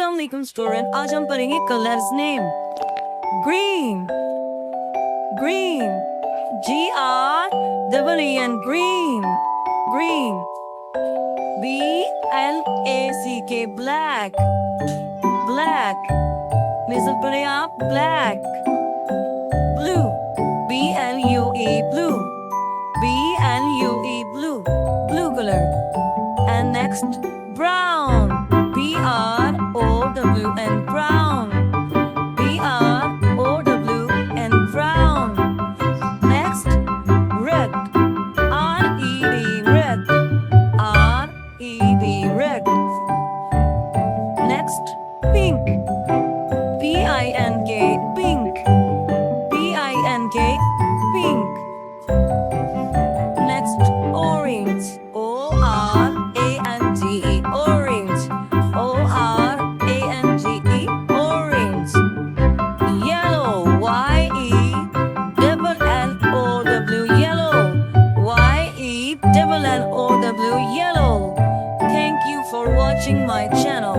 अस्सलाम वालेकुम स्टूडेंट, आज हम पढ़ेंगे colours name. Green, green, GREEN, green, green. BLACK, black, black. Listen पढ़े आप, black. Blue, BLUE, blue, BLUE, blue, blue colour. And next, brown, BROWN, brown, BROWN, brown. Next, red, RED, red, RED, red. Next, pink, PINK, pink, PINK, pink. Next, orange, ORANGE, orange, ORANGE, orange. Yellow, YELLLOW, yellow, YELLLOW, yellow. Thank you for watching my channel.